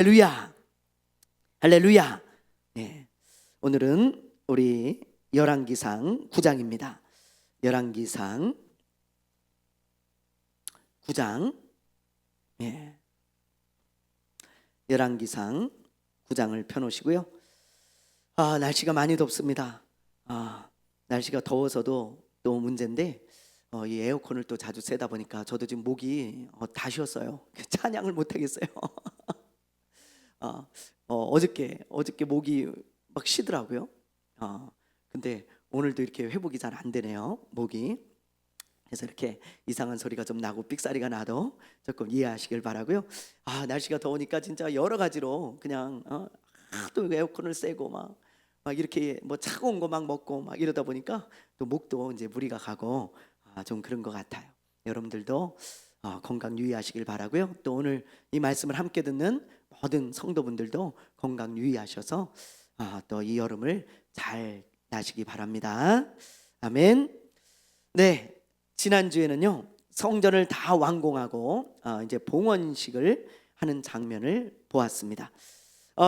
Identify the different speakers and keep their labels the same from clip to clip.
Speaker 1: 할렐루야, 할렐루야. 네, 오늘은 우리 열왕기상 9장입니다. 열왕기상 9장, 네, 열왕기상 9장을 펴놓으시고요. 날씨가 많이 덥습니다. 날씨가 더워서도 또 문제인데 이 에어컨을 또 자주 쐬다 보니까 저도 지금 목이 다 쉬었어요. 찬양을 못 하겠어요. 어저께 목이 막 쉬더라고요. 근데 오늘도 이렇게 회복이 잘 안 되네요, 목이. 그래서 이렇게 이상한 소리가 좀 나고 삑사리가 나도 조금 이해하시길 바라고요. 날씨가 더우니까 진짜 여러 가지로 그냥 또 에어컨을 쐬고 막 이렇게 뭐 차가운 거 막 먹고 막 이러다 보니까 또 목도 이제 무리가 가고 좀 그런 것 같아요. 여러분들도 건강 유의하시길 바라고요. 또 오늘 이 말씀을 함께 듣는 모든 성도분들도 건강 유의하셔서 또 이 여름을 잘 나시기 바랍니다. 아멘. 네, 지난주에는요 성전을 다 완공하고 이제 봉헌식을 하는 장면을 보았습니다.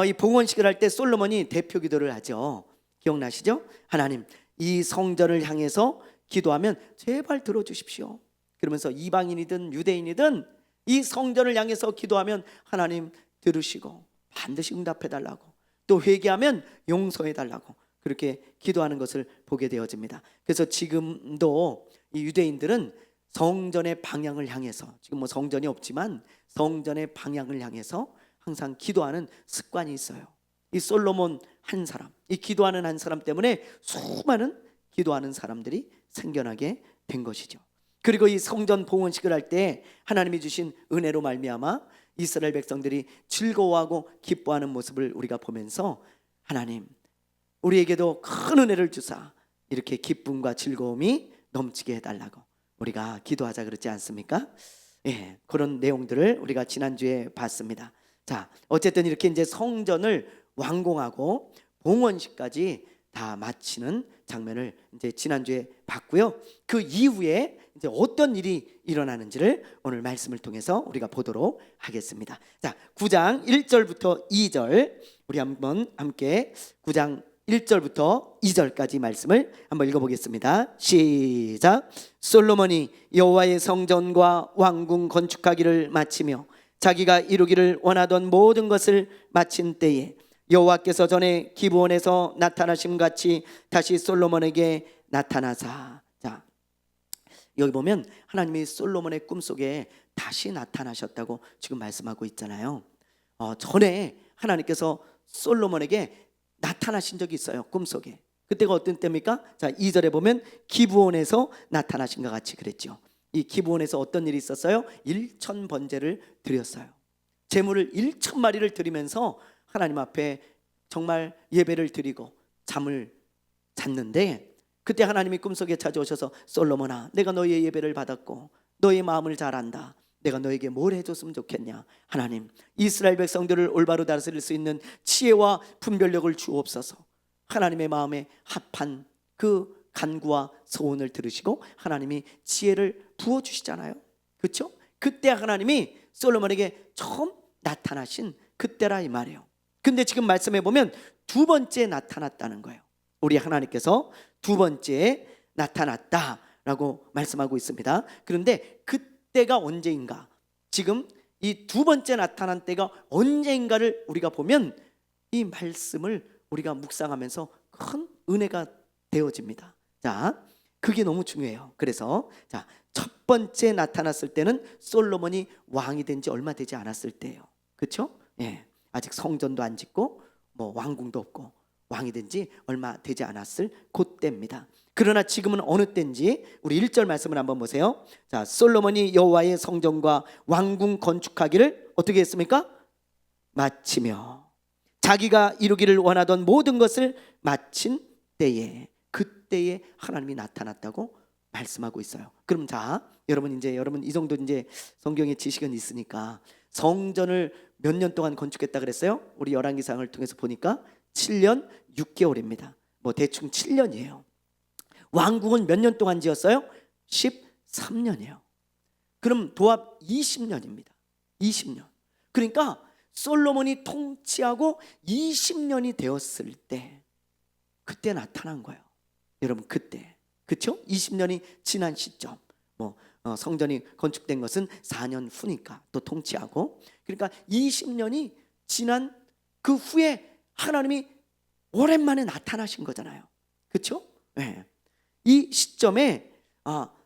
Speaker 1: 이 봉헌식을 할 때 솔로몬이 대표 기도를 하죠. 기억나시죠? 하나님, 이 성전을 향해서 기도하면 제발 들어주십시오. 그러면서 이방인이든 유대인이든 이 성전을 향해서 기도하면 하나님 들으시고 반드시 응답해달라고, 또 회개하면 용서해달라고 그렇게 기도하는 것을 보게 되어집니다. 그래서 지금도 이 유대인들은 성전의 방향을 향해서, 지금 뭐 성전이 없지만 성전의 방향을 향해서 항상 기도하는 습관이 있어요. 이 솔로몬 한 사람, 이 기도하는 한 사람 때문에 수많은 기도하는 사람들이 생겨나게 된 것이죠. 그리고 이 성전 봉헌식을 할 때 하나님이 주신 은혜로 말미암아 이스라엘 백성들이 즐거워하고 기뻐하는 모습을 우리가 보면서 하나님, 우리에게도 큰 은혜를 주사 이렇게 기쁨과 즐거움이 넘치게 해달라고 우리가 기도하자 그렇지 않습니까? 예, 그런 내용들을 우리가 지난주에 봤습니다. 자, 어쨌든 이렇게 이제 성전을 완공하고 봉헌식까지 다 마치는 장면을 이제 지난주에 봤고요. 그 이후에 이제 어떤 일이 일어나는지를 오늘 말씀을 통해서 우리가 보도록 하겠습니다. 자, 9장 1절부터 2절 우리 한번 함께 9장 1절부터 2절까지 말씀을 한번 읽어보겠습니다. 시작. 솔로몬이 여호와의 성전과 왕궁 건축하기를 마치며 자기가 이루기를 원하던 모든 것을 마친 때에 여호와께서 전에 기브온에서 나타나심 같이 다시 솔로몬에게 나타나사. 자, 여기 보면 하나님이 솔로몬의 꿈속에 다시 나타나셨다고 지금 말씀하고 있잖아요. 전에 하나님께서 솔로몬에게 나타나신 적이 있어요, 꿈속에. 그때가 어떤 때입니까? 자, 2절에 보면 기브온에서 나타나신 것 같이 그랬죠. 이 기브온에서 어떤 일이 있었어요? 1천 번제를 드렸어요. 제물을 1천 마리를 드리면서 하나님 앞에 정말 예배를 드리고 잠을 잤는데, 그때 하나님이 꿈속에 찾아오셔서 솔로몬아, 내가 너의 예배를 받았고 너의 마음을 잘 안다. 내가 너에게 뭘 해줬으면 좋겠냐? 하나님, 이스라엘 백성들을 올바로 다스릴 수 있는 지혜와 분별력을 주옵소서. 하나님의 마음에 합한 그 간구와 소원을 들으시고 하나님이 지혜를 부어주시잖아요. 그렇죠? 그때 하나님이 솔로몬에게 처음 나타나신 그때라 이 말이에요. 근데 지금 말씀해 보면 두 번째 나타났다는 거예요. 우리 하나님께서 두 번째 나타났다라고 말씀하고 있습니다. 그런데 그때가 언제인가? 지금 이 두 번째 나타난 때가 언제인가를 우리가 보면 이 말씀을 우리가 묵상하면서 큰 은혜가 되어집니다. 자, 그게 너무 중요해요. 그래서 자, 첫 번째 나타났을 때는 솔로몬이 왕이 된 지 얼마 되지 않았을 때예요. 그렇죠? 예, 아직 성전도 안 짓고 뭐 왕궁도 없고 왕이 된 지 얼마 되지 않았을 그때입니다. 그러나 지금은 어느 때인지 우리 1절 말씀을 한번 보세요. 자, 솔로몬이 여호와의 성전과 왕궁 건축하기를 어떻게 했습니까? 마치며 자기가 이루기를 원하던 모든 것을 마친 때에, 그때에 하나님이 나타났다고 말씀하고 있어요. 그럼 자, 여러분 이 정도 이제 성경의 지식은 있으니까 성전을 몇 년 동안 건축했다 그랬어요? 우리 열왕기상을 통해서 보니까 7년 6개월입니다. 뭐 대충 7년이에요. 왕궁은 몇 년 동안 지었어요? 13년이에요. 그럼 도합 20년입니다. 20년. 그러니까 솔로몬이 통치하고 20년이 되었을 때 그때 나타난 거예요. 여러분 그때, 그렇죠? 20년이 지난 시점. 성전이 건축된 것은 4년 후니까 또 통치하고, 그러니까 20년이 지난 그 후에 하나님이 오랜만에 나타나신 거잖아요. 그렇죠? 네. 이 시점에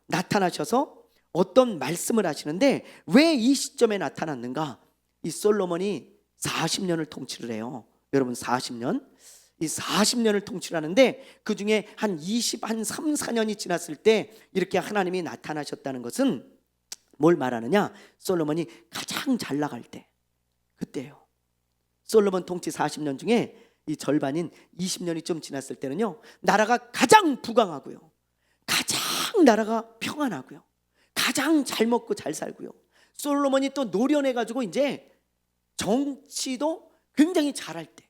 Speaker 1: 나타나셔서 어떤 말씀을 하시는데, 왜 이 시점에 나타났는가? 이 솔로몬이 40년을 통치를 해요. 여러분 40년, 이 40년을 통치를 하는데 그 중에 한 3, 4년이 지났을 때 이렇게 하나님이 나타나셨다는 것은 뭘 말하느냐? 솔로몬이 가장 잘 나갈 때, 그때예요. 솔로몬 통치 40년 중에 이 절반인 20년이 좀 지났을 때는요, 나라가 가장 부강하고요, 가장 나라가 평안하고요, 가장 잘 먹고 잘 살고요, 솔로몬이 또 노련해가지고 이제 정치도 굉장히 잘할 때,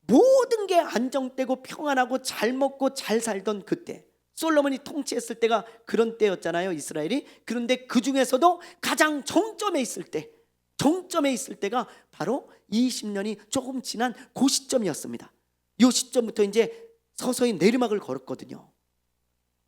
Speaker 1: 모든 게 안정되고 평안하고 잘 먹고 잘 살던 그때, 솔로몬이 통치했을 때가 그런 때였잖아요, 이스라엘이. 그런데 그 중에서도 가장 정점에 있을 때가 바로 20년이 조금 지난 그 시점이었습니다. 이 시점부터 이제 서서히 내리막을 걸었거든요.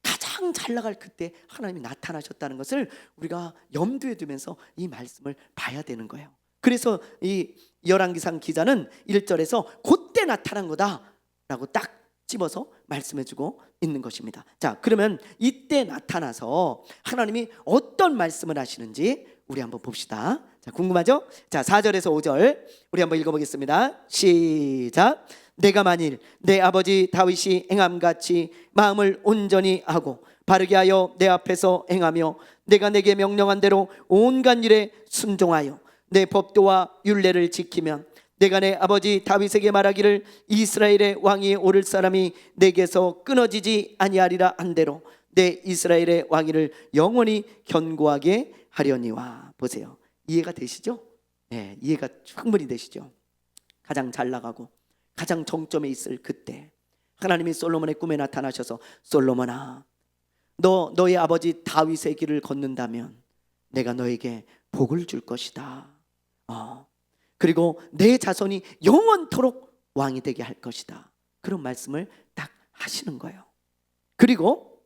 Speaker 1: 가장 잘 나갈 그때 하나님이 나타나셨다는 것을 우리가 염두에 두면서 이 말씀을 봐야 되는 거예요. 그래서 이 열왕기상 기자는 1절에서 그때 나타난 거다라고 딱 집어서 말씀해주고 있는 것입니다. 자, 그러면 이때 나타나서 하나님이 어떤 말씀을 하시는지 우리 한번 봅시다. 자, 궁금하죠? 자, 4절에서 5절 우리 한번 읽어보겠습니다. 시작. 내가 만일 내 아버지 다윗이 행함같이 마음을 온전히 하고 바르게 하여 내 앞에서 행하며 내가 내게 명령한 대로 온갖 일에 순종하여 내 법도와 율례를 지키면 내가 내 아버지 다윗에게 말하기를 이스라엘의 왕이 오를 사람이 내게서 끊어지지 아니하리라 한대로 내 이스라엘의 왕위를 영원히 견고하게 하려니와. 보세요, 이해가 되시죠? 네, 이해가 충분히 되시죠? 가장 잘 나가고 가장 정점에 있을 그때 하나님이 솔로몬의 꿈에 나타나셔서, 솔로몬아, 너의 아버지 다윗의 길을 걷는다면 내가 너에게 복을 줄 것이다. 그리고 내 자손이 영원토록 왕이 되게 할 것이다. 그런 말씀을 딱 하시는 거예요. 그리고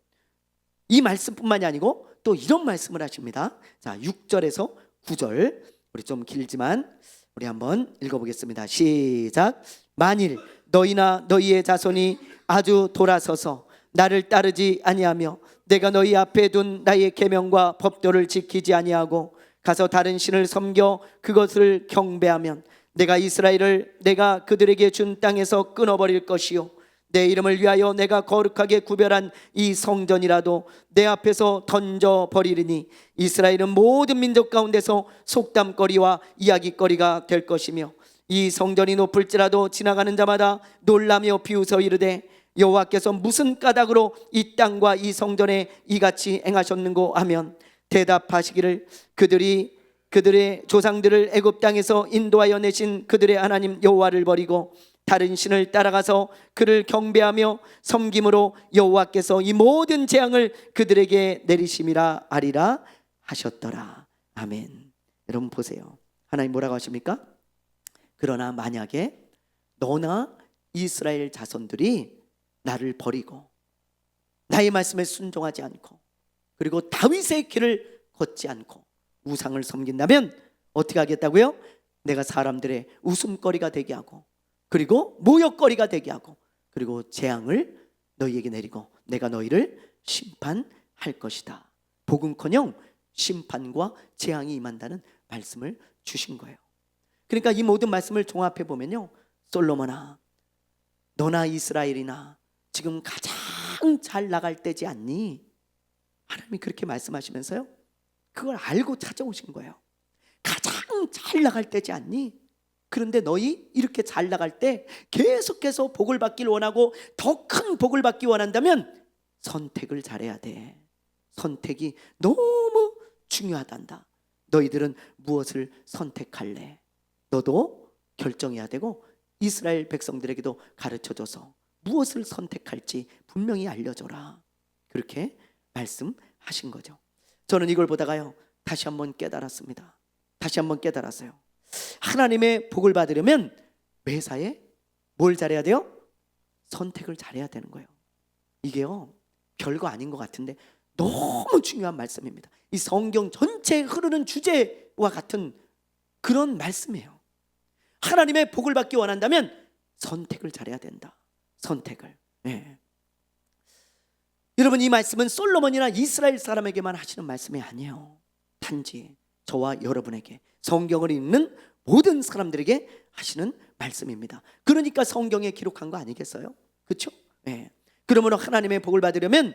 Speaker 1: 이 말씀뿐만이 아니고 또 이런 말씀을 하십니다. 자, 6절에서 9절 우리 좀 길지만 우리 한번 읽어보겠습니다. 시작. 만일 너희나 너희의 자손이 아주 돌아서서 나를 따르지 아니하며 내가 너희 앞에 둔 나의 계명과 법도를 지키지 아니하고 가서 다른 신을 섬겨 그것을 경배하면 내가 이스라엘을 내가 그들에게 준 땅에서 끊어버릴 것이요 내 이름을 위하여 내가 거룩하게 구별한 이 성전이라도 내 앞에서 던져버리리니 이스라엘은 모든 민족 가운데서 속담거리와 이야기거리가 될 것이며 이 성전이 높을지라도 지나가는 자마다 놀라며 비웃어 이르되 여호와께서 무슨 까닭으로 이 땅과 이 성전에 이같이 행하셨는고 하면 대답하시기를 그들의 조상들을 애굽 땅에서 인도하여 내신 그들의 하나님 여호와를 버리고 다른 신을 따라가서 그를 경배하며 섬김으로 여호와께서 이 모든 재앙을 그들에게 내리심이라 하리라 하셨더라. 아멘. 여러분 보세요, 하나님 뭐라고 하십니까? 그러나 만약에 너나 이스라엘 자손들이 나를 버리고 나의 말씀에 순종하지 않고 그리고 다윗의 길을 걷지 않고 우상을 섬긴다면 어떻게 하겠다고요? 내가 사람들의 웃음거리가 되게 하고 그리고 모욕거리가 되게 하고 그리고 재앙을 너희에게 내리고 내가 너희를 심판할 것이다. 복음커녕 심판과 재앙이 임한다는 말씀을 주신 거예요. 그러니까 이 모든 말씀을 종합해 보면요, 솔로몬아, 너나 이스라엘이나 지금 가장 잘 나갈 때지 않니? 하나님이 그렇게 말씀하시면서요, 그걸 알고 찾아오신 거예요. 가장 잘 나갈 때지 않니? 그런데 너희 이렇게 잘 나갈 때 계속해서 복을 받기를 원하고 더 큰 복을 받기 원한다면 선택을 잘해야 돼. 선택이 너무 중요하단다. 너희들은 무엇을 선택할래? 너도 결정해야 되고 이스라엘 백성들에게도 가르쳐줘서 무엇을 선택할지 분명히 알려줘라. 그렇게 말씀하신 거죠. 저는 이걸 보다가요 다시 한번 깨달았습니다. 다시 한번 깨달았어요. 하나님의 복을 받으려면 매사에 뭘 잘해야 돼요? 선택을 잘해야 되는 거예요. 이게요, 별거 아닌 것 같은데 너무 중요한 말씀입니다. 이 성경 전체에 흐르는 주제와 같은 그런 말씀이에요. 하나님의 복을 받기 원한다면 선택을 잘해야 된다. 선택을. 네. 여러분, 이 말씀은 솔로몬이나 이스라엘 사람에게만 하시는 말씀이 아니에요. 단지 저와 여러분에게, 성경을 읽는 모든 사람들에게 하시는 말씀입니다. 그러니까 성경에 기록한 거 아니겠어요? 그렇죠? 네. 그러므로 하나님의 복을 받으려면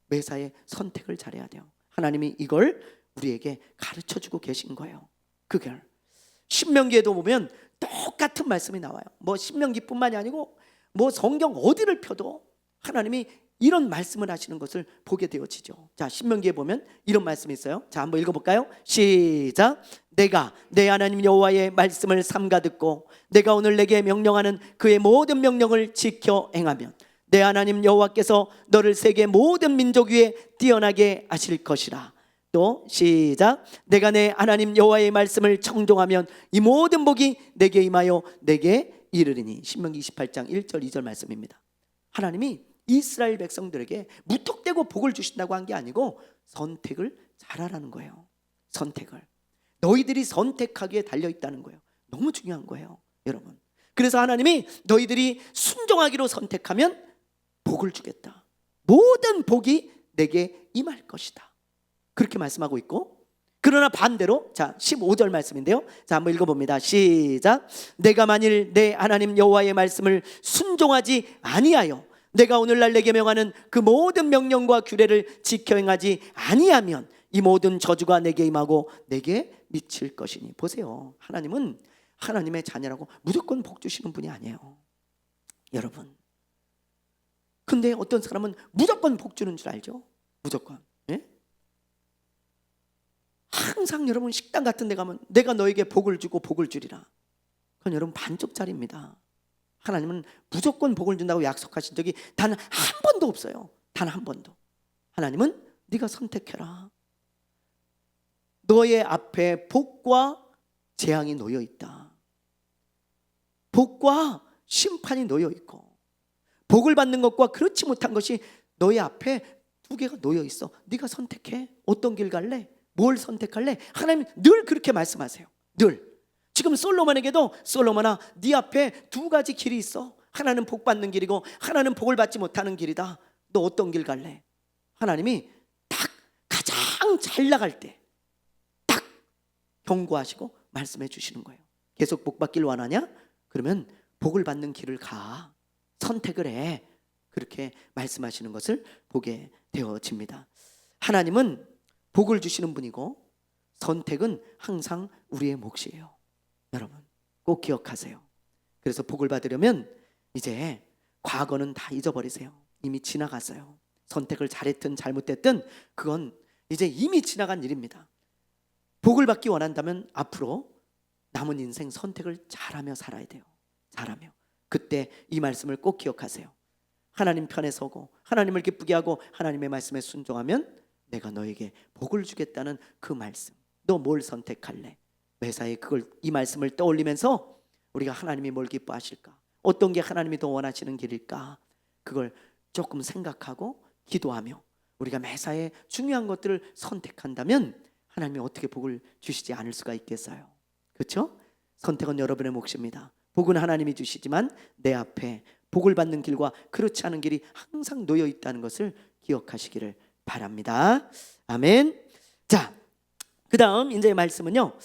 Speaker 1: 매사에 선택을 잘해야 돼요. 하나님이 이걸 우리에게 가르쳐주고 계신 거예요. 그걸 신명기에도 보면 똑같은 말씀이 나와요. 뭐 신명기뿐만이 아니고 뭐 성경 어디를 펴도 하나님이 이런 말씀을 하시는 것을 보게 되어지죠. 자, 신명기에 보면 이런 말씀이 있어요. 자, 한번 읽어볼까요? 시작. 내가 내 하나님 여호와의 말씀을 삼가 듣고 내가 오늘 내게 명령하는 그의 모든 명령을 지켜 행하면 내 하나님 여호와께서 너를 세계 모든 민족 위에 뛰어나게 하실 것이라. 또 시작. 내가 내 하나님 여호와의 말씀을 청종하면 이 모든 복이 내게 임하여 내게 이르리니. 신명기 28장 1절 2절 말씀입니다. 하나님이 이스라엘 백성들에게 무턱대고 복을 주신다고 한 게 아니고 선택을 잘하라는 거예요. 선택을. 너희들이 선택하기에 달려있다는 거예요. 너무 중요한 거예요, 여러분. 그래서 하나님이 너희들이 순종하기로 선택하면 복을 주겠다. 모든 복이 내게 임할 것이다. 그렇게 말씀하고 있고, 그러나 반대로, 자 15절 말씀인데요. 자, 한번 읽어봅니다. 시작. 내가 만일 내 하나님 여호와의 말씀을 순종하지 아니하여 내가 오늘날 내게 명하는 그 모든 명령과 규례를 지켜 행하지 아니하면 이 모든 저주가 내게 임하고 내게 미칠 것이니. 보세요, 하나님은 하나님의 자녀라고 무조건 복 주시는 분이 아니에요, 여러분. 근데 어떤 사람은 무조건 복 주는 줄 알죠? 무조건. 예? 항상 여러분 식당 같은 데 가면 내가 너에게 복을 주고 복을 주리라. 그건 여러분 반쪽짜리입니다. 하나님은 무조건 복을 준다고 약속하신 적이 단 한 번도 없어요. 단 한 번도. 하나님은 네가 선택해라. 너의 앞에 복과 재앙이 놓여 있다. 복과 심판이 놓여 있고 복을 받는 것과 그렇지 못한 것이 너의 앞에 두 개가 놓여 있어. 네가 선택해. 어떤 길 갈래? 뭘 선택할래? 하나님 늘 그렇게 말씀하세요. 늘. 지금 솔로몬에게도 솔로몬아, 네 앞에 두 가지 길이 있어. 하나는 복 받는 길이고 하나는 복을 받지 못하는 길이다. 너 어떤 길 갈래? 하나님이 딱 가장 잘 나갈 때 딱 경고하시고 말씀해 주시는 거예요. 계속 복 받길 원하냐? 그러면 복을 받는 길을 가. 선택을 해. 그렇게 말씀하시는 것을 보게 되어집니다. 하나님은 복을 주시는 분이고 선택은 항상 우리의 몫이에요. 여러분 꼭 기억하세요. 그래서 복을 받으려면 이제 과거는 다 잊어버리세요. 이미 지나갔어요. 선택을 잘했든 잘못했든 그건 이제 이미 지나간 일입니다. 복을 받기 원한다면 앞으로 남은 인생 선택을 잘하며 살아야 돼요. 잘하며. 그때 이 말씀을 꼭 기억하세요. 하나님 편에 서고 하나님을 기쁘게 하고 하나님의 말씀에 순종하면 내가 너에게 복을 주겠다는 그 말씀. 너 뭘 선택할래? 매사에 그걸, 이 말씀을 떠올리면서 우리가 하나님이 뭘 기뻐하실까? 어떤 게 하나님이 더 원하시는 길일까? 그걸 조금 생각하고 기도하며 우리가 매사에 중요한 것들을 선택한다면 하나님이 어떻게 복을 주시지 않을 수가 있겠어요? 그렇죠? 선택은 여러분의 몫입니다. 복은 하나님이 주시지만 내 앞에 복을 받는 길과 그렇지 않은 길이 항상 놓여 있다는 것을 기억하시기를 바랍니다. 아멘. 자, 그 다음 이제 말씀은요,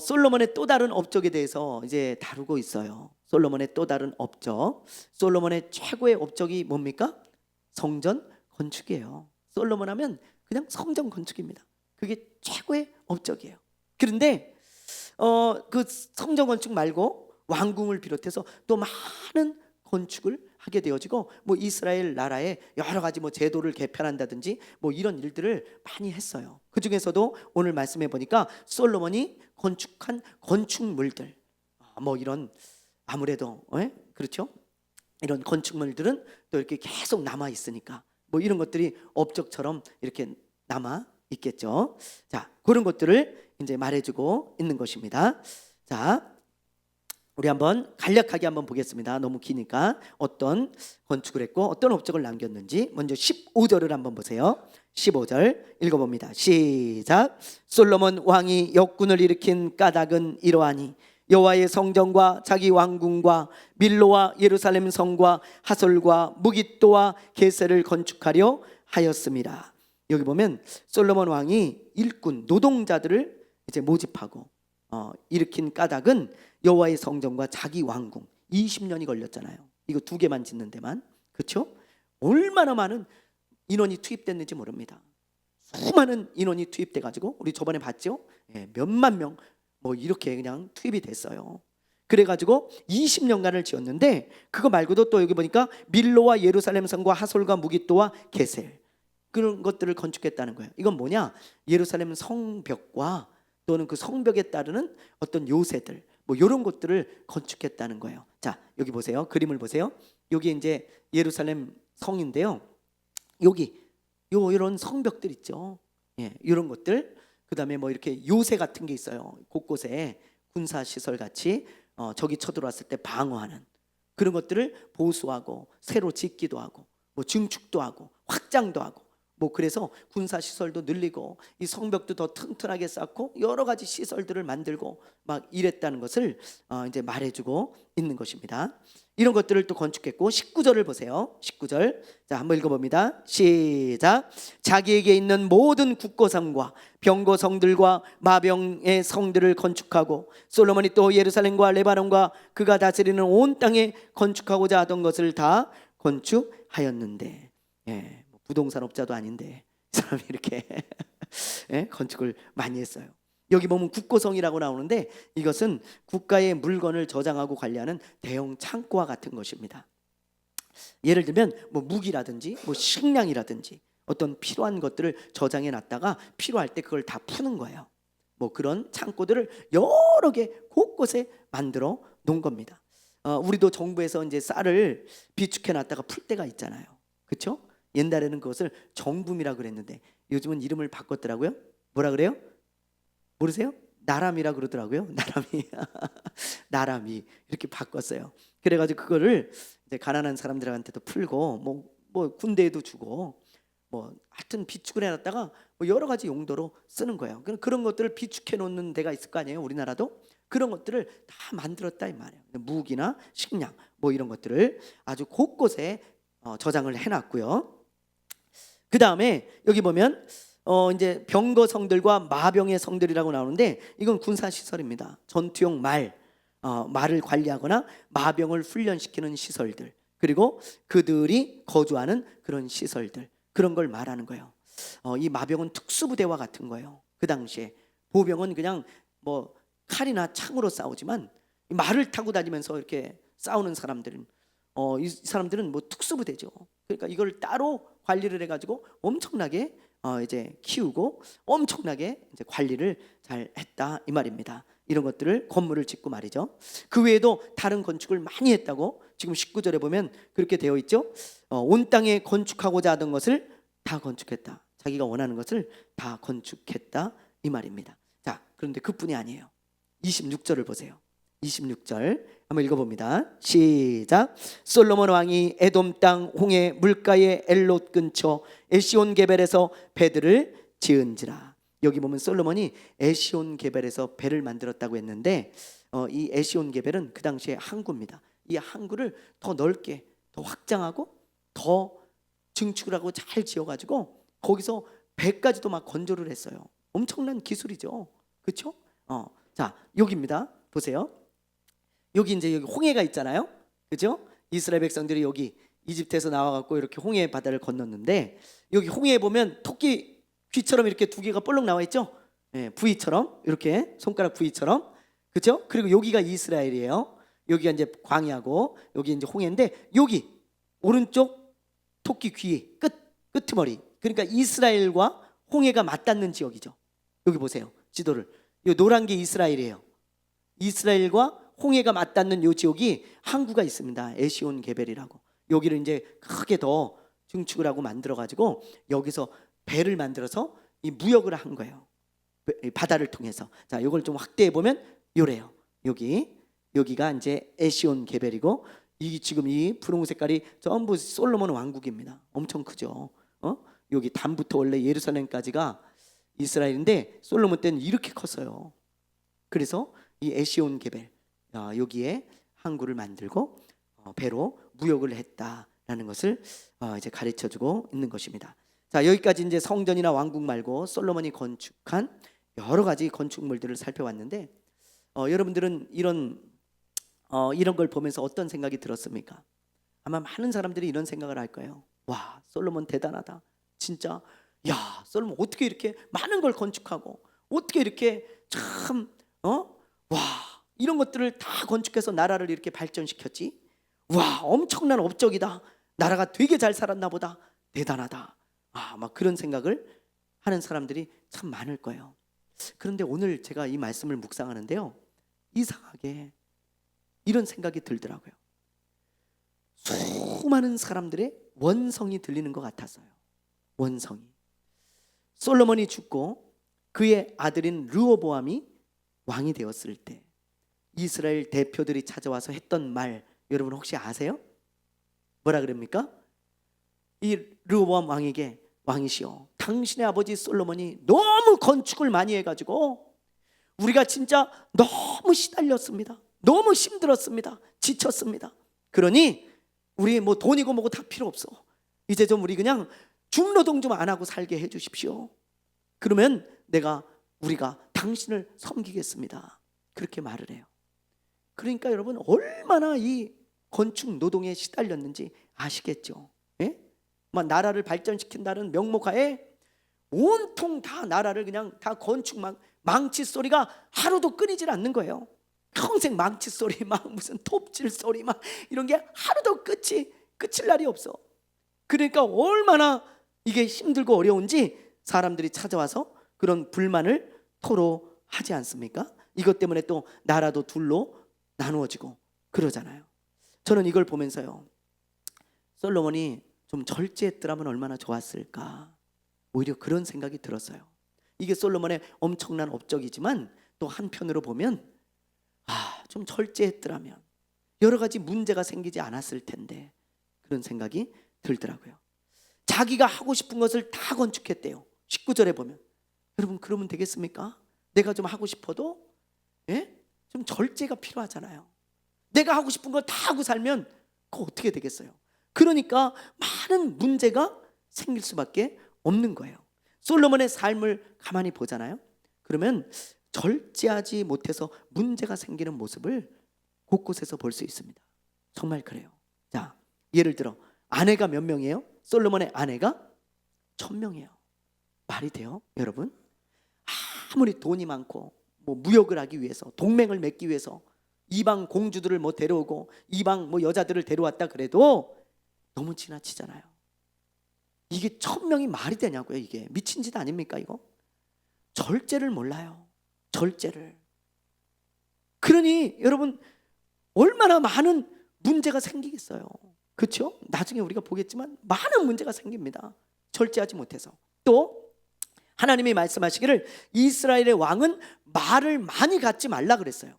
Speaker 1: 솔로몬의 또 다른 업적에 대해서 이제 다루고 있어요. 솔로몬의 또 다른 업적. 솔로몬의 최고의 업적이 뭡니까? 성전 건축이에요. 솔로몬 하면 그냥 성전 건축입니다. 그게 최고의 업적이에요. 그런데 그 성전 건축 말고 왕궁을 비롯해서 또 많은 건축을 하게 되어지고 뭐 이스라엘 나라에 여러 가지 뭐 제도를 개편한다든지 뭐 이런 일들을 많이 했어요. 그 중에서도 오늘 말씀해 보니까 솔로몬이 건축한 건축물들, 뭐 이런 아무래도 그렇죠? 이런 건축물들은 또 이렇게 계속 남아 있으니까 뭐 이런 것들이 업적처럼 이렇게 남아 있겠죠. 자, 그런 것들을 이제 말해주고 있는 것입니다. 자, 우리 한번 간략하게 한번 보겠습니다. 너무 기니까 어떤 건축을 했고 어떤 업적을 남겼는지. 먼저 15절을 한번 보세요. 15절 읽어봅니다. 시작. 솔로몬 왕이 역군을 일으킨 까닭은 이러하니 여호와의 성전과 자기 왕궁과 밀로와 예루살렘 성과 하솔과 무깃도와 게셀을 건축하려 하였습니다. 여기 보면 솔로몬 왕이 일꾼 노동자들을 이제 모집하고 일으킨 까닭은 여호와의 성전과 자기 왕궁. 20년이 걸렸잖아요. 이거 두 개만 짓는 데만. 그렇죠? 얼마나 많은 인원이 투입됐는지 모릅니다. 수많은 인원이 투입돼 가지고 우리 저번에 봤죠? 몇만 명 뭐 이렇게 그냥 투입이 됐어요. 그래가지고 20년간을 지었는데 그거 말고도 또 여기 보니까 밀로와 예루살렘 성과 하솔과 무깃도와 게셀 그런 것들을 건축했다는 거예요. 이건 뭐냐? 예루살렘 성벽과 또는 그 성벽에 따르는 어떤 요새들 뭐 이런 것들을 건축했다는 거예요. 자, 여기 보세요. 그림을 보세요. 여기 이제 예루살렘 성인데요. 여기 이런 성벽들 있죠. 이런 것들. 그다음에 뭐 이렇게 요새 같은 게 있어요. 곳곳에 군사 시설 같이 적이 쳐들어왔을 때 방어하는 그런 것들을 보수하고 새로 짓기도 하고 뭐 증축도 하고 확장도 하고 뭐 그래서 군사 시설도 늘리고 이 성벽도 더 튼튼하게 쌓고 여러 가지 시설들을 만들고 막 이랬다는 것을 이제 말해주고 있는 것입니다. 이런 것들을 또 건축했고 19절을 보세요. 19절. 자, 한번 읽어봅니다. 시작. 자기에게 있는 모든 국고성과 병거성들과 마병의 성들을 건축하고 솔로몬이 또 예루살렘과 레바논과 그가 다스리는 온 땅에 건축하고자 하던 것을 다 건축하였는데 부동산 업자도 아닌데 이 사람이 이렇게 건축을 많이 했어요. 여기 보면 국고성이라고 나오는데 이것은 국가의 물건을 저장하고 관리하는 대형 창고와 같은 것입니다. 예를 들면 뭐 무기라든지 뭐 식량이라든지 어떤 필요한 것들을 저장해 놨다가 필요할 때 그걸 다 푸는 거예요. 뭐 그런 창고들을 여러 개 곳곳에 만들어 놓은 겁니다. 우리도 정부에서 이제 쌀을 비축해 놨다가 풀 때가 있잖아요. 그렇죠? 옛날에는 그것을 정붐이라 그랬는데 요즘은 이름을 바꿨더라고요. 뭐라 그래요? 모르세요? 나람이라 그러더라고요. 나람이 나람이 이렇게 바꿨어요. 그래가지고 그거를 이제 가난한 사람들한테도 풀고 뭐 군대에도 주고 뭐 하여튼 비축을 해놨다가 뭐 여러 가지 용도로 쓰는 거예요. 그런 것들을 비축해 놓는 데가 있을 거 아니에요. 우리나라도 그런 것들을 다 만들었다 이 말이에요. 무기나 식량 뭐 이런 것들을 아주 곳곳에 저장을 해놨고요. 그 다음에 여기 보면 이제 병거 성들과 마병의 성들이라고 나오는데 이건 군사 시설입니다. 전투용 말을 관리하거나 마병을 훈련시키는 시설들 그리고 그들이 거주하는 그런 시설들 그런 걸 말하는 거예요. 이 마병은 특수부대와 같은 거예요. 그 당시에 보병은 그냥 뭐 칼이나 창으로 싸우지만 말을 타고 다니면서 이렇게 싸우는 사람들은 이 사람들은 뭐 특수부대죠. 그러니까 이걸 따로 관리를 해가지고 엄청나게 이제 키우고 엄청나게 이제 관리를 잘 했다 이 말입니다. 이런 것들을 건물을 짓고 말이죠. 그 외에도 다른 건축을 많이 했다고 지금 19절에 보면 그렇게 되어 있죠. 온 땅에 건축하고자 하던 것을 다 건축했다. 자기가 원하는 것을 다 건축했다 이 말입니다. 자, 그런데 그뿐이 아니에요. 26절을 보세요. 26절 한번 읽어봅니다. 시작. 솔로몬 왕이 에돔 땅 홍해 물가의 엘롯 근처 에시온 게벨에서 배들을 지은지라. 여기 보면 솔로몬이 에시온 게벨에서 배를 만들었다고 했는데 이 에시온 게벨은 그 당시에 항구입니다. 이 항구를 더 넓게 더 확장하고 더 증축을 하고 잘 지어가지고 거기서 배까지도 막 건조를 했어요. 엄청난 기술이죠. 그렇죠? 자, 여기입니다. 보세요. 여기 이제 여기 홍해가 있잖아요. 그죠? 이스라엘 백성들이 여기 이집트에서 나와갖고 이렇게 홍해 바다를 건넜는데 여기 홍해에 보면 토끼 귀처럼 이렇게 두 개가 볼록 나와 있죠? V처럼 이렇게 손가락 V처럼 그죠? 그리고 여기가 이스라엘이에요. 여기가 이제 광야고 여기 이제 홍해인데 여기 오른쪽 토끼 귀 끄트머리 그러니까 이스라엘과 홍해가 맞닿는 지역이죠. 여기 보세요. 지도를. 이 노란 게 이스라엘이에요. 이스라엘과 홍해가 맞닿는 이 지역이 항구가 있습니다. 에시온 게벨이라고. 여기를 이제 크게 더 증축을 하고 만들어 가지고 여기서 배를 만들어서 이 무역을 한 거예요. 바다를 통해서. 자, 이걸 좀 확대해 보면 요래요. 여기가 이제 에시온 게벨이고, 이 지금 이 분홍 색깔이 전부 솔로몬 왕국입니다. 엄청 크죠. 여기 단부터 원래 예루살렘까지가 이스라엘인데 솔로몬 때는 이렇게 컸어요. 그래서 이 에시온 게벨, 여기에 항구를 만들고 배로 무역을 했다라는 것을 이제 가르쳐주고 있는 것입니다. 자, 여기까지 이제 성전이나 왕국 말고 솔로몬이 건축한 여러 가지 건축물들을 살펴봤는데, 여러분들은 이런 걸 보면서 어떤 생각이 들었습니까? 아마 많은 사람들이 이런 생각을 할 거예요. 와, 솔로몬 대단하다. 진짜, 야, 솔로몬 어떻게 이렇게 많은 걸 건축하고, 어떻게 이렇게 참, 와, 이런 것들을 다 건축해서 나라를 이렇게 발전시켰지? 와, 엄청난 업적이다. 나라가 되게 잘 살았나 보다. 대단하다. 막 그런 생각을 하는 사람들이 참 많을 거예요. 그런데 오늘 제가 이 말씀을 묵상하는데요, 이상하게 이런 생각이 들더라고요. 수많은 사람들의 원성이 들리는 것 같았어요. 원성이. 솔로몬이 죽고 그의 아들인 르호보암이 왕이 되었을 때 이스라엘 대표들이 찾아와서 했던 말, 여러분 혹시 아세요? 뭐라 그럽니까? 이 르호보암 왕에게, 왕이시여, 당신의 아버지 솔로몬이 너무 건축을 많이 해가지고 우리가 진짜 너무 시달렸습니다. 너무 힘들었습니다. 지쳤습니다. 그러니 우리 뭐 돈이고 뭐고 다 필요 없어. 이제 좀 우리 그냥 중노동 좀 안 하고 살게 해주십시오. 그러면 우리가 당신을 섬기겠습니다. 그렇게 말을 해요. 그러니까 여러분, 얼마나 이 건축 노동에 시달렸는지 아시겠죠? 예? 막 나라를 발전시킨다는 명목하에 온통 다 나라를 그냥 다 건축 망치 소리가 하루도 끊이질 않는 거예요. 평생 망치 소리, 막 무슨 톱질 소리, 막 이런 게 하루도 끝일 날이 없어. 그러니까 얼마나 이게 힘들고 어려운지 사람들이 찾아와서 그런 불만을 토로하지 않습니까? 이것 때문에 또 나라도 둘로 나누어지고 그러잖아요. 저는 이걸 보면서요, 솔로몬이 좀 절제했더라면 얼마나 좋았을까, 오히려 그런 생각이 들었어요. 이게 솔로몬의 엄청난 업적이지만 또 한편으로 보면 좀 절제했더라면 여러 가지 문제가 생기지 않았을 텐데, 그런 생각이 들더라고요. 자기가 하고 싶은 것을 다 건축했대요. 19절에 보면. 여러분, 그러면 되겠습니까? 내가 좀 하고 싶어도 좀 절제가 필요하잖아요. 내가 하고 싶은 거 다 하고 살면 그거 어떻게 되겠어요? 그러니까 많은 문제가 생길 수밖에 없는 거예요. 솔로몬의 삶을 가만히 보잖아요. 그러면 절제하지 못해서 문제가 생기는 모습을 곳곳에서 볼 수 있습니다. 정말 그래요. 자, 예를 들어 아내가 몇 명이에요? 솔로몬의 아내가 1000명이에요. 말이 돼요, 여러분? 아무리 돈이 많고 뭐 무역을 하기 위해서, 동맹을 맺기 위해서 이방 공주들을 뭐 데려오고 이방 뭐 여자들을 데려왔다 그래도 너무 지나치잖아요. 이게 1000명이 말이 되냐고요. 이게 미친 짓 아닙니까 이거? 절제를 몰라요. 절제를. 그러니 여러분, 얼마나 많은 문제가 생기겠어요. 그렇죠? 나중에 우리가 보겠지만 많은 문제가 생깁니다. 절제하지 못해서. 또 하나님이 말씀하시기를 이스라엘의 왕은 말을 많이 갖지 말라 그랬어요.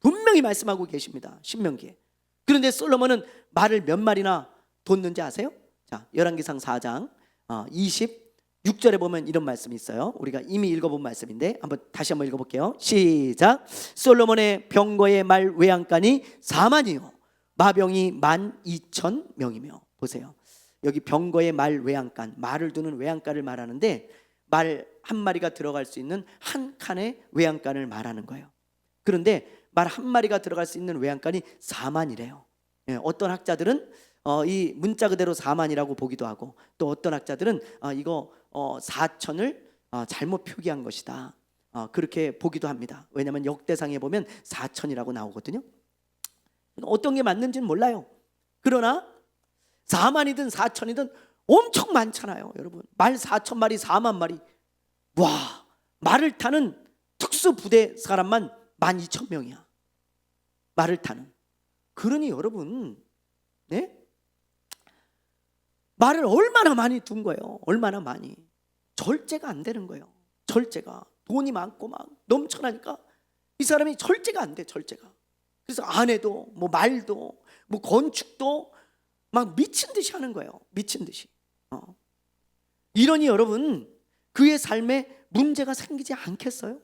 Speaker 1: 분명히 말씀하고 계십니다, 신명기에. 그런데 솔로몬은 말을 몇 마리나 뒀는지 아세요? 자, 열왕기상 4장 26절에 보면 이런 말씀이 있어요. 우리가 이미 읽어본 말씀인데 다시 한번 읽어볼게요. 시작. 솔로몬의 병거의 말 외양간이 4만이요 마병이 12,000명이며. 보세요, 여기 병거의 말 외양간, 말을 두는 외양간을 말하는데 말 한 마리가 들어갈 수 있는 한 칸의 외양간을 말하는 거예요. 그런데 말 한 마리가 들어갈 수 있는 외양간이 4만이래요. 어떤 학자들은 이 문자 그대로 4만이라고 보기도 하고, 또 어떤 학자들은 이거 4천을 잘못 표기한 것이다, 그렇게 보기도 합니다. 왜냐하면 역대상에 보면 4천이라고 나오거든요. 어떤 게 맞는지는 몰라요. 그러나 4만이든 4천이든 엄청 많잖아요, 여러분. 말 4천마리, 4만 마리. 와, 말을 타는 특수부대 사람만 12,000명이야. 말을 타는. 그러니 여러분, 말을 얼마나 많이 둔 거예요. 얼마나 많이. 절제가 안 되는 거예요. 절제가. 돈이 많고 막 넘쳐나니까 이 사람이 절제가 안 돼, 절제가. 그래서 아내도 뭐 말도 뭐 건축도 막 미친 듯이 하는 거예요. 미친 듯이. 이러니 여러분, 그의 삶에 문제가 생기지 않겠어요?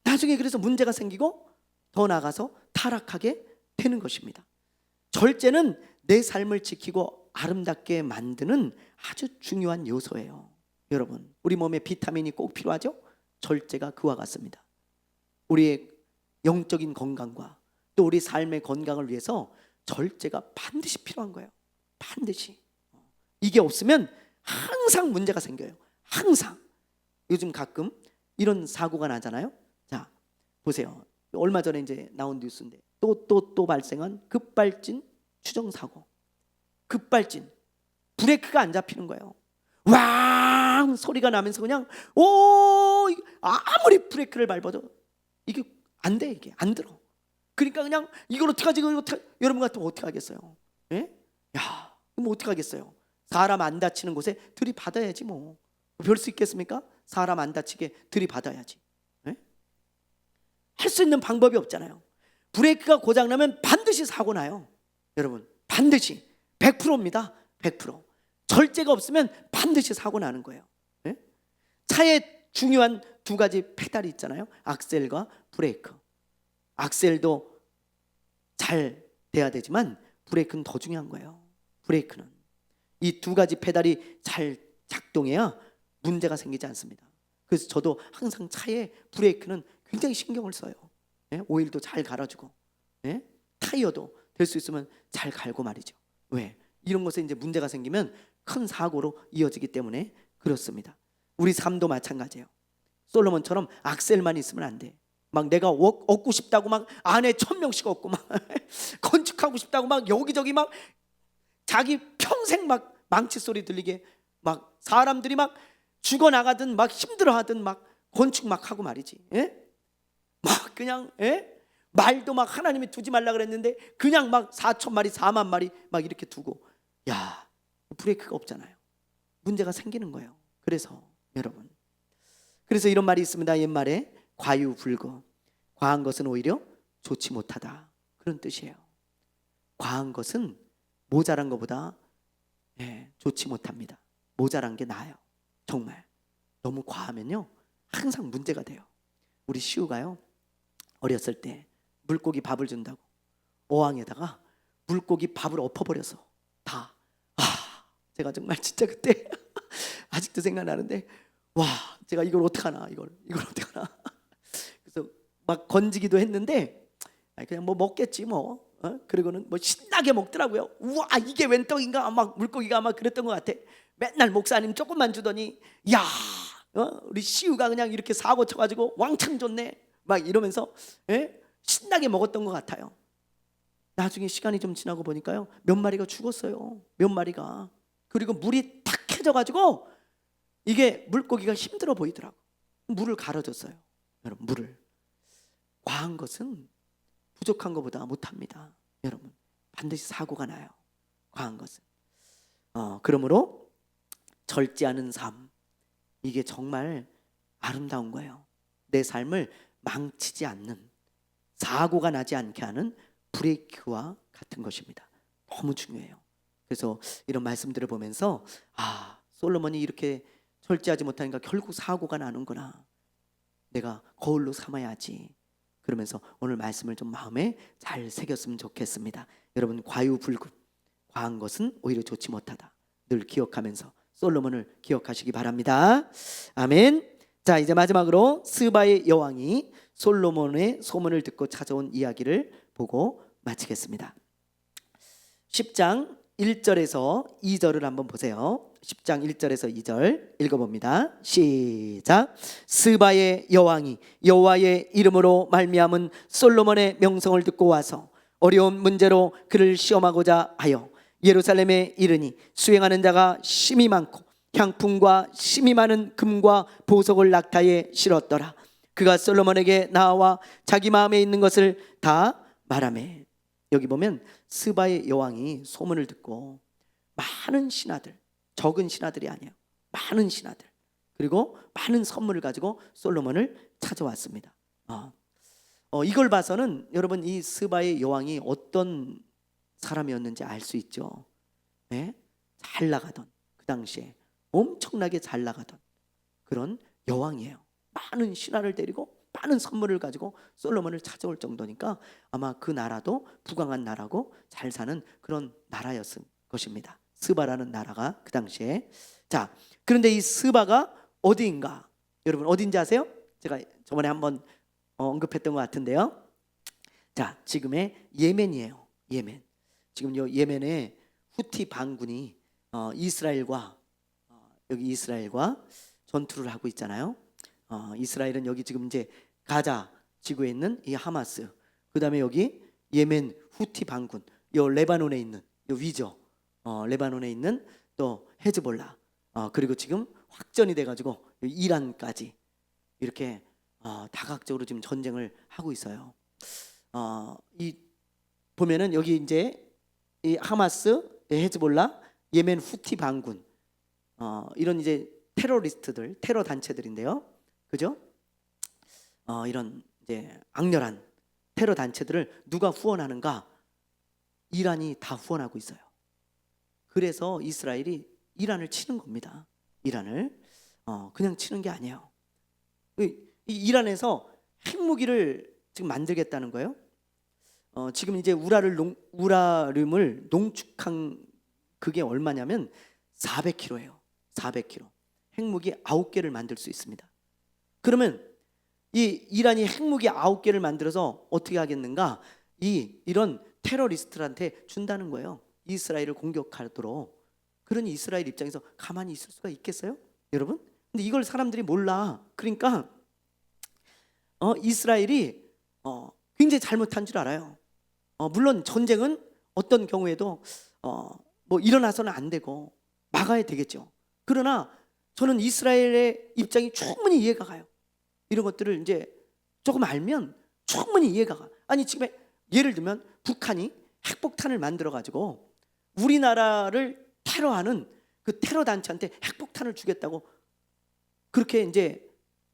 Speaker 1: 나중에 그래서 문제가 생기고 더 나아가서 타락하게 되는 것입니다. 절제는 내 삶을 지키고 아름답게 만드는 아주 중요한 요소예요. 여러분, 우리 몸에 비타민이 꼭 필요하죠? 절제가 그와 같습니다. 우리의 영적인 건강과 또 우리 삶의 건강을 위해서 절제가 반드시 필요한 거예요. 반드시. 이게 없으면 항상 문제가 생겨요. 항상. 요즘 가끔 이런 사고가 나잖아요. 자, 보세요. 얼마 전에 이제 나온 뉴스인데 또 발생한 급발진 추정 사고. 급발진. 브레이크가 안 잡히는 거예요. 왕 소리가 나면서 그냥 아무리 브레이크를 밟아도 이게 안 돼. 이게 안 들어. 그러니까 그냥 이걸 어떡하지? 여러분 같으면 어떻게 하겠어요? 예? 야, 뭐 어떻게 하겠어요? 사람 안 다치는 곳에 들이받아야지 뭐. 별 수 있겠습니까? 사람 안 다치게 들이받아야지. 예? 할 수 있는 방법이 없잖아요. 브레이크가 고장나면 반드시 사고 나요. 여러분, 반드시 100%입니다. 100%. 절제가 없으면 반드시 사고 나는 거예요. 예? 차에 중요한 두 가지 페달이 있잖아요. 악셀과 브레이크. 악셀도 잘 돼야 되지만 브레이크는 더 중요한 거예요. 브레이크는 이 두 가지 페달이 잘 작동해야 문제가 생기지 않습니다. 그래서 저도 항상 차에 브레이크는 굉장히 신경을 써요. 예? 오일도 잘 갈아주고, 예? 타이어도 될 수 있으면 잘 갈고 말이죠. 왜? 이런 것에 이제 문제가 생기면 큰 사고로 이어지기 때문에 그렇습니다. 우리 삶도 마찬가지예요. 솔로몬처럼 악셀만 있으면 안 돼. 막 내가 얻고 싶다고 막 아내 1000명씩 얻고 막 건축하고 싶다고 막 여기저기 막 자기 평생 막 망치 소리 들리게 막 사람들이 막 죽어나가든 막 힘들어하든 막 건축 막 하고 말이지. 예? 막 그냥 말도 막 하나님이 두지 말라 그랬는데 그냥 막 4,000마리 4만 마리 막 이렇게 두고, 야, 브레이크가 없잖아요. 문제가 생기는 거예요. 그래서 여러분, 그래서 이런 말이 있습니다. 옛말에 과유불급. 과한 것은 오히려 좋지 못하다. 그런 뜻이에요. 과한 것은 모자란 것보다 좋지 못합니다. 모자란 게 나아요. 정말 너무 과하면요 항상 문제가 돼요. 우리 시우가요 어렸을 때 물고기 밥을 준다고 어항에다가 물고기 밥을 엎어버려서 다. 제가 정말 진짜 그때 아직도 생각나는데, 와, 제가 이걸 어떡하나, 이걸 어떡하나. 그래서 막 건지기도 했는데 그냥 뭐 먹겠지 뭐. 그리고는 뭐 신나게 먹더라고요. 우와, 이게 웬 떡인가 막 물고기가 막 그랬던 것 같아. 맨날 목사님 조금만 주더니, 야, 우리 시우가 그냥 이렇게 사고 쳐가지고 왕창 줬네 막 이러면서 신나게 먹었던 것 같아요. 나중에 시간이 좀 지나고 보니까요 몇 마리가 죽었어요. 몇 마리가. 그리고 물이 탁해져가지고 이게 물고기가 힘들어 보이더라고. 물을 갈아줬어요. 여러분, 물을. 과한 것은 부족한 것보다 못합니다. 여러분, 반드시 사고가 나요. 과한 것은. 그러므로 절제하는 삶, 이게 정말 아름다운 거예요. 내 삶을 망치지 않는, 사고가 나지 않게 하는 브레이크와 같은 것입니다. 너무 중요해요. 그래서 이런 말씀들을 보면서 솔로몬이 이렇게 절제하지 못하니까 결국 사고가 나는구나. 내가 거울로 삼아야지. 그러면서 오늘 말씀을 좀 마음에 잘 새겼으면 좋겠습니다. 여러분, 과유불급, 과한 것은 오히려 좋지 못하다. 늘 기억하면서 솔로몬을 기억하시기 바랍니다. 아멘. 자, 이제 마지막으로 스바의 여왕이 솔로몬의 소문을 듣고 찾아온 이야기를 보고 마치겠습니다. 10장 1절에서 2절을 한번 보세요. 10장 1절에서 2절 읽어봅니다. 시작. 스바의 여왕이 여호와의 이름으로 말미암은 솔로몬의 명성을 듣고 와서 어려운 문제로 그를 시험하고자 하여 예루살렘에 이르니 수행하는 자가 심히 많고 향품과 심히 많은 금과 보석을 낙타에 실었더라. 그가 솔로몬에게 나와 자기 마음에 있는 것을 다 말하매. 여기 보면 스바의 여왕이 소문을 듣고 많은 신하들, 적은 신하들이 아니에요. 많은 신하들, 그리고 많은 선물을 가지고 솔로몬을 찾아왔습니다. 이걸 봐서는 여러분 이 스바의 여왕이 어떤 사람이었는지 알 수 있죠. 네? 잘 나가던, 그 당시에 엄청나게 잘 나가던 그런 여왕이에요. 많은 신하를 데리고 많은 선물을 가지고 솔로몬을 찾아올 정도니까 아마 그 나라도 부강한 나라고 잘 사는 그런 나라였을 것입니다. 스바라는 나라가 그 당시에. 자, 그런데 이 스바가 어디인가? 여러분 어딘지 아세요? 제가 저번에 한번 언급했던 것 같은데요. 자, 지금의 예멘이에요. 예멘. 지금 요 예멘의 후티 반군이 이스라엘과 여기 이스라엘과 전투를 하고 있잖아요. 이스라엘은 여기 지금 이제 가자 지구에 있는 이 하마스, 그다음에 여기 예멘 후티 반군, 요 레바논에 있는 요 위죠. 레바논에 있는 또 헤즈볼라, 그리고 지금 확전이 돼가지고 이란까지 이렇게 다각적으로 지금 전쟁을 하고 있어요. 이 보면은 여기 이제 이 하마스, 헤즈볼라, 예멘 후티 반군, 이런 이제 테러리스트들, 테러 단체들인데요, 그죠? 이런 이제 악렬한 테러 단체들을 누가 후원하는가? 이란이 다 후원하고 있어요. 그래서 이스라엘이 이란을 치는 겁니다. 이란을 그냥 치는 게 아니에요. 이 이란에서 핵무기를 지금 만들겠다는 거예요. 지금 이제 우라름을 농축한 그게 얼마냐면 400kg예요. 400kg. 핵무기 9개를 만들 수 있습니다. 그러면 이 이란이 핵무기 9개를 만들어서 어떻게 하겠는가? 이런 테러리스트한테 준다는 거예요. 이스라엘을 공격하도록. 그러니 이스라엘 입장에서 가만히 있을 수가 있겠어요? 여러분? 근데 이걸 사람들이 몰라. 그러니까 이스라엘이 굉장히 잘못한 줄 알아요. 물론 전쟁은 어떤 경우에도 뭐 일어나서는 안 되고 막아야 되겠죠. 그러나 저는 이스라엘의 입장이 충분히 이해가 가요. 이런 것들을 이제 조금 알면 충분히 이해가 가. 아니 지금 예를 들면 북한이 핵폭탄을 만들어 가지고 우리나라를 테러하는 그 테러 단체한테 핵폭탄을 주겠다고 그렇게 이제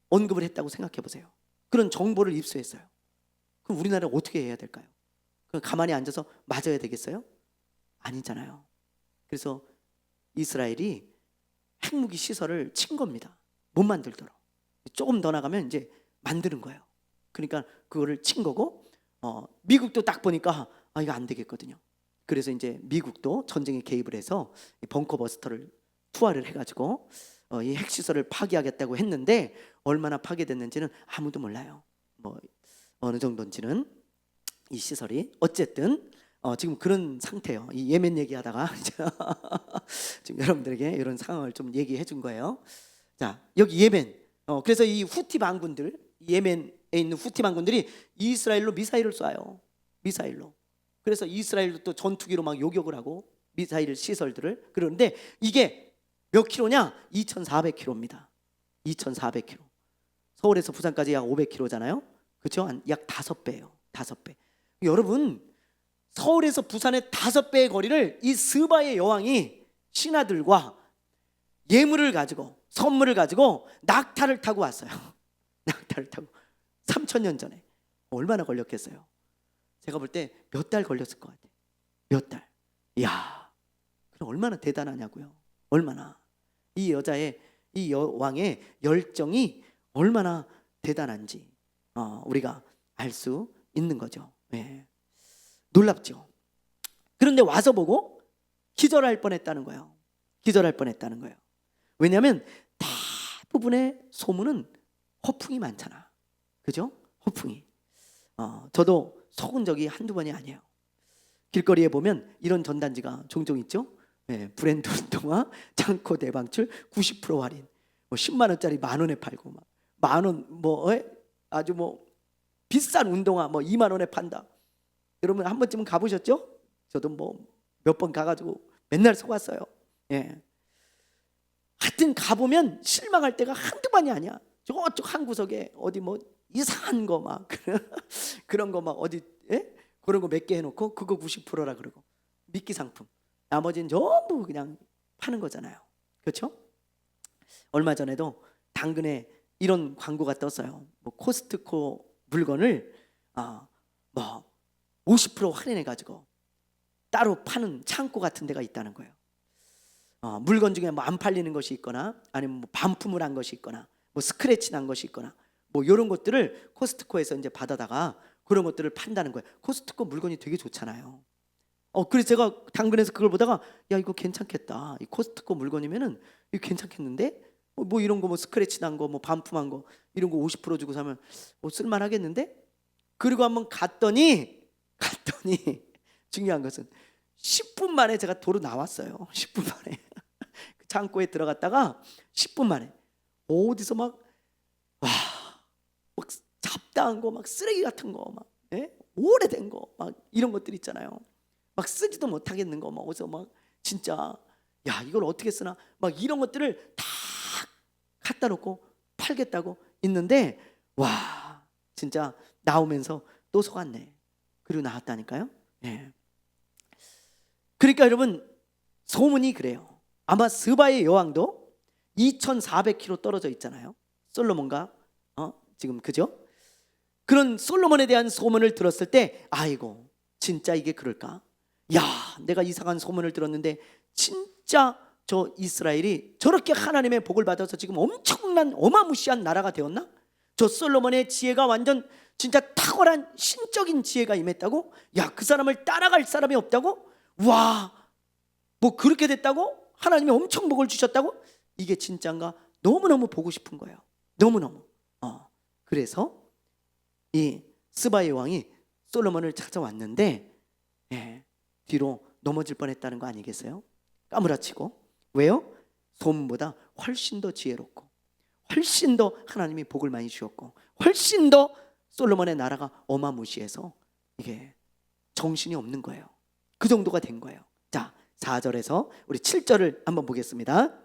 Speaker 1: 언급을 했다고 생각해 보세요. 그런 정보를 입수했어요. 그럼 우리나라가 어떻게 해야 될까요? 그럼 가만히 앉아서 맞아야 되겠어요? 아니잖아요. 그래서 이스라엘이 핵무기 시설을 친 겁니다. 못 만들도록. 조금 더 나가면 이제 만드는 거예요. 그러니까 그거를 친 거고, 미국도 딱 보니까 이거 안 되겠거든요. 그래서 이제 미국도 전쟁에 개입을 해서 벙커버스터를 투하를 해가지고 이 핵시설을 파괴하겠다고 했는데 얼마나 파괴됐는지는 아무도 몰라요. 뭐 어느 정도인지는 이 시설이 어쨌든 지금 그런 상태예요. 이 예멘 얘기하다가 지금 여러분들에게 이런 상황을 좀 얘기해 준 거예요. 자, 여기 예멘. 그래서 이 후티 반군들, 예멘에 있는 후티 반군들이 이스라엘로 미사일을 쏴요. 미사일로. 그래서 이스라엘도 또 전투기로 막 요격을 하고 미사일 시설들을. 그런데 이게 몇 킬로냐? 2,400km입니다. 2,400km. 서울에서 부산까지 약 500km잖아요. 그렇죠? 약 5배예요. 5배. 여러분, 서울에서 부산의 5배의 거리를 이 스바의 여왕이 신하들과 예물을 가지고 선물을 가지고 낙타를 타고 왔어요. 낙타를 타고 3,000년 전에. 얼마나 걸렸겠어요? 제가 볼 때 몇 달 걸렸을 것 같아요. 몇 달. 이야, 그럼 얼마나 대단하냐고요. 얼마나. 이 여자의, 이 여왕의 열정이 얼마나 대단한지 우리가 알 수 있는 거죠. 네. 놀랍죠. 그런데 와서 보고 기절할 뻔했다는 거예요. 기절할 뻔했다는 거예요. 왜냐하면 대부분의 소문은 허풍이 많잖아. 그죠? 허풍이. 저도 속은 적이 한두 번이 아니에요. 길거리에 보면 이런 전단지가 종종 있죠. 네, 브랜드 운동화 창고 대방출 90% 할인, 뭐 10만 원짜리 10,000원에 팔고, 막 10,000원 뭐 아주 뭐 비싼 운동화 뭐 2만 원에 판다. 여러분 한 번쯤은 가보셨죠? 저도 뭐 몇 번 가가지고 맨날 속았어요. 예. 하여튼 가보면 실망할 때가 한두 번이 아니야. 저쪽 한 구석에 어디 뭐 이상한 거 막 그런 거 막 어디 그런 거 몇 개 해놓고 그거 90%라 그러고 미끼 상품. 나머지는 전부 그냥 파는 거잖아요. 그렇죠? 얼마 전에도 당근에 이런 광고가 떴어요. 뭐 코스트코 물건을 뭐 50% 할인해가지고 따로 파는 창고 같은 데가 있다는 거예요. 물건 중에 뭐 안 팔리는 것이 있거나 아니면 뭐 반품을 한 것이 있거나 뭐 스크래치 난 것이 있거나 뭐 이런 것들을 코스트코에서 이제 받아다가 그런 것들을 판다는 거예요. 코스트코 물건이 되게 좋잖아요. 그래서 제가 당근에서 그걸 보다가 야 이거 괜찮겠다. 이 코스트코 물건이면은 이거 괜찮겠는데? 뭐 이런 거 뭐 스크래치 난 거 뭐 반품한 거 이런 거 50% 주고 사면 쓸만하겠는데? 그리고 한번 갔더니 중요한 것은 10분 만에 제가 도로 나왔어요. 10분 만에 그 창고에 들어갔다가 10분 만에 어디서 막 잡다한 거 막 쓰레기 같은 거 막 오래된 거 막 이런 것들 있잖아요. 막 쓰지도 못하겠는 거 막 어디서 막 진짜 야 이걸 어떻게 쓰나 막 이런 것들을 다 갖다 놓고 팔겠다고 있는데 와 진짜 나오면서 또 속았네. 그리고 나왔다니까요. 그러니까 여러분 소문이 그래요. 아마 스바의 여왕도 2,400km 떨어져 있잖아요. 솔로몬과 지금 그죠? 그런 솔로몬에 대한 소문을 들었을 때 아이고 진짜 이게 그럴까? 야 내가 이상한 소문을 들었는데 진짜 저 이스라엘이 저렇게 하나님의 복을 받아서 지금 엄청난 어마무시한 나라가 되었나? 저 솔로몬의 지혜가 완전 진짜 탁월한 신적인 지혜가 임했다고? 야 그 사람을 따라갈 사람이 없다고? 와 뭐 그렇게 됐다고? 하나님이 엄청 복을 주셨다고? 이게 진짜인가? 너무너무 보고 싶은 거예요. 너무너무. 그래서 이 스바의 왕이 솔로몬을 찾아왔는데 뒤로 넘어질 뻔했다는 거 아니겠어요? 까무라치고. 왜요? 소문보다 훨씬 더 지혜롭고 훨씬 더 하나님이 복을 많이 주었고 훨씬 더 솔로몬의 나라가 어마무시해서 이게 정신이 없는 거예요. 그 정도가 된 거예요. 자 4절에서 우리 7절을 한번 보겠습니다.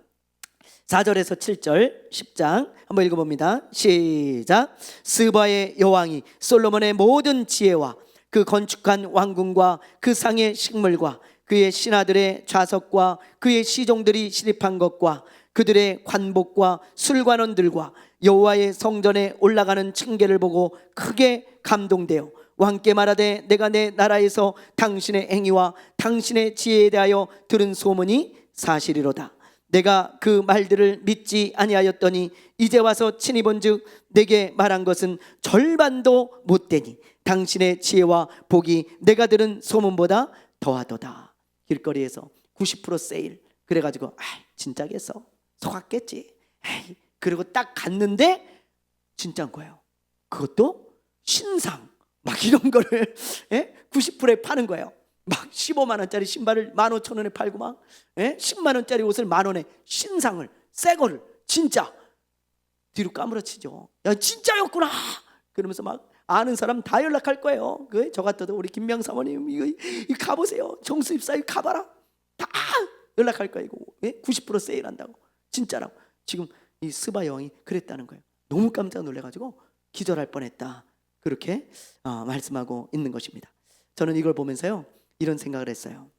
Speaker 1: 4절에서 7절 10장 한번 읽어봅니다. 시작. 스바의 여왕이 솔로몬의 모든 지혜와 그 건축한 왕궁과 그 상의 식물과 그의 신하들의 좌석과 그의 시종들이 시립한 것과 그들의 관복과 술관원들과 여호와의 성전에 올라가는 층계를 보고 크게 감동되어 왕께 말하되 내가 내 나라에서 당신의 행위와 당신의 지혜에 대하여 들은 소문이 사실이로다. 내가 그 말들을 믿지 아니하였더니 이제 와서 친히 본즉 내게 말한 것은 절반도 못되니 당신의 지혜와 복이 내가 들은 소문보다 더하도다. 길거리에서 90% 세일 그래가지고 진짜겠어 속았겠지. 그리고 딱 갔는데 진짜인 거예요. 그것도 신상 막 이런 거를 90%에 파는 거예요. 막 15만 원짜리 신발을 15,000원에 팔고 막 10만 원짜리 옷을 10,000원에 신상을 새 거를 진짜 뒤로 까무러치죠. 야 진짜였구나 그러면서 막 아는 사람 다 연락할 거예요. 저 같아도 우리 김명 사모님 이거 가보세요. 정수입사 이거 가봐라. 다 연락할 거예요. 이거 90% 세일한다고 진짜라고. 지금 이 스바 여왕이 그랬다는 거예요. 너무 깜짝 놀래가지고 기절할 뻔했다. 그렇게 말씀하고 있는 것입니다. 저는 이걸 보면서요 이런 생각을 했어요.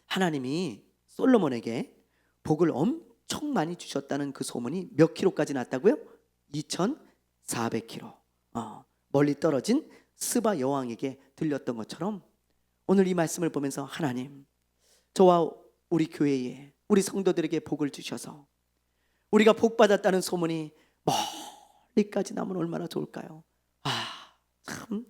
Speaker 1: 하나님이 솔로몬에게 복을 엄청 많이 주셨다는 그 소문이 몇 킬로까지 났다고요? 2,400km 멀리 떨어진 스바 여왕에게 들렸던 것처럼 오늘 이 말씀을 보면서 하나님 저와 우리 교회에 우리 성도들에게 복을 주셔서 우리가 복 받았다는 소문이 멀리까지 나면 얼마나 좋을까요? 참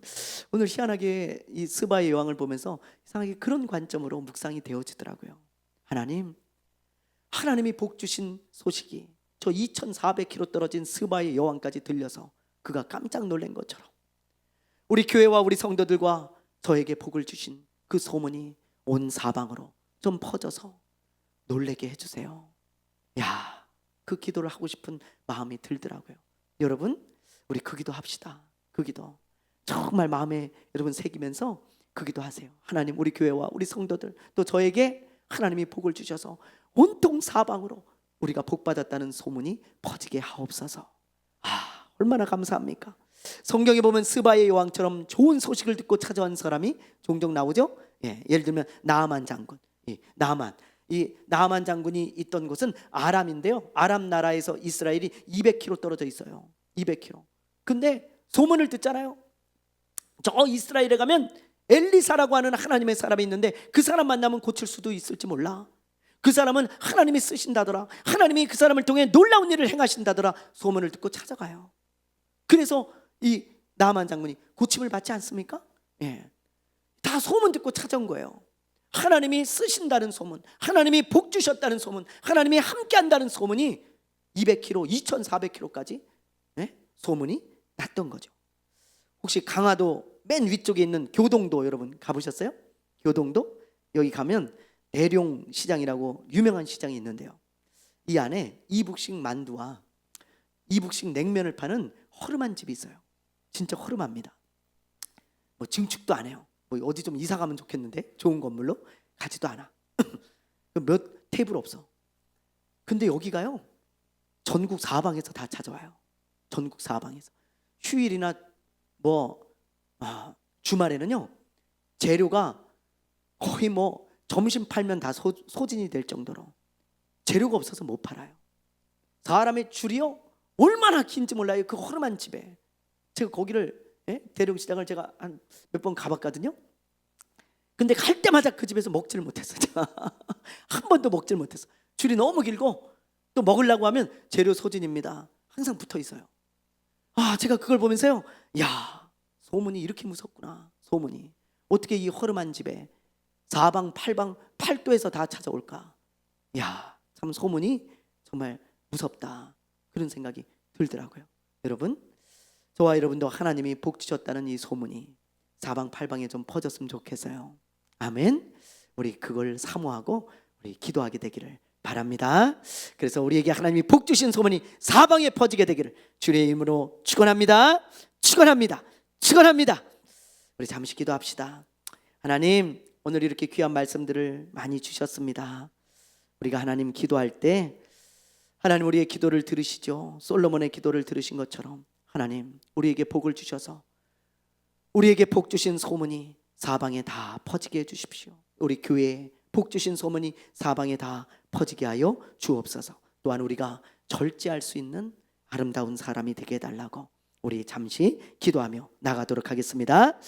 Speaker 1: 오늘 희한하게 이 스바의 여왕을 보면서 이상하게 그런 관점으로 묵상이 되어지더라고요. 하나님이 복 주신 소식이 저 2,400km 떨어진 스바의 여왕까지 들려서 그가 깜짝 놀란 것처럼 우리 교회와 우리 성도들과 저에게 복을 주신 그 소문이 온 사방으로 좀 퍼져서 놀라게 해주세요. 야, 그 기도를 하고 싶은 마음이 들더라고요. 여러분 우리 그 기도 합시다. 그 기도 정말 마음에 여러분 새기면서 그 기도 하세요. 하나님 우리 교회와 우리 성도들 또 저에게 하나님이 복을 주셔서 온통 사방으로 우리가 복 받았다는 소문이 퍼지게 하옵소서. 얼마나 감사합니까? 성경에 보면 스바의 여왕처럼 좋은 소식을 듣고 찾아온 사람이 종종 나오죠. 예를 들면 나아만 장군. 이 나아만 장군이 있던 곳은 아람인데요. 아람 나라에서 이스라엘이 200km 떨어져 있어요. 200km. 근데 소문을 듣잖아요. 저 이스라엘에 가면 엘리사라고 하는 하나님의 사람이 있는데 그 사람 만나면 고칠 수도 있을지 몰라. 그 사람은 하나님이 쓰신다더라. 하나님이 그 사람을 통해 놀라운 일을 행하신다더라. 소문을 듣고 찾아가요. 그래서 이 나만 장군이 고침을 받지 않습니까? 예. 다 소문 듣고 찾아온 거예요. 하나님이 쓰신다는 소문, 하나님이 복 주셨다는 소문, 하나님이 함께한다는 소문이 200km, 2,400km까지 소문이 났던 거죠. 혹시 강화도 맨 위쪽에 있는 교동도 여러분 가보셨어요? 교동도? 여기 가면 대룡시장이라고 유명한 시장이 있는데요. 이 안에 이북식 만두와 이북식 냉면을 파는 허름한 집이 있어요. 진짜 허름합니다. 뭐 증축도 안 해요. 뭐 어디 좀 이사 가면 좋겠는데 좋은 건물로 가지도 않아. 몇 테이블 없어. 근데 여기가요 전국 사방에서 다 찾아와요. 전국 사방에서. 휴일이나 주말에는요 재료가 거의 뭐 점심 팔면 다 소진이 될 정도로 재료가 없어서 못 팔아요. 사람의 줄이요 얼마나 긴지 몰라요. 그 허름한 집에. 제가 거기를 대룡시장을 제가 한 몇 번 가봤거든요. 근데 갈 때마다 그 집에서 먹지를 못했어요. 한 번도 먹지를 못했어. 줄이 너무 길고 또 먹으려고 하면 재료 소진입니다. 항상 붙어 있어요. 제가 그걸 보면서요, 야, 소문이 이렇게 무섭구나. 소문이 어떻게 이 허름한 집에 사방 팔방 팔도에서 다 찾아올까. 야, 참 소문이 정말 무섭다. 그런 생각이 들더라고요. 여러분, 저와 여러분도 하나님이 복 주셨다는 이 소문이 사방팔방에 좀 퍼졌으면 좋겠어요. 아멘. 우리 그걸 사모하고 우리 기도하게 되기를 바랍니다. 그래서 우리에게 하나님이 복 주신 소문이 사방에 퍼지게 되기를 주의 이름으로 축원합니다. 축원합니다. 축원합니다. 우리 잠시 기도합시다. 하나님, 오늘 이렇게 귀한 말씀들을 많이 주셨습니다. 우리가 하나님 기도할 때 하나님 우리의 기도를 들으시죠. 솔로몬의 기도를 들으신 것처럼 하나님 우리에게 복을 주셔서 우리에게 복 주신 소문이 사방에 다 퍼지게 해주십시오. 우리 교회에 복 주신 소문이 사방에 다 퍼지게 하여 주옵소서. 또한 우리가 절제할 수 있는 아름다운 사람이 되게 해달라고 우리 잠시 기도하며 나가도록 하겠습니다.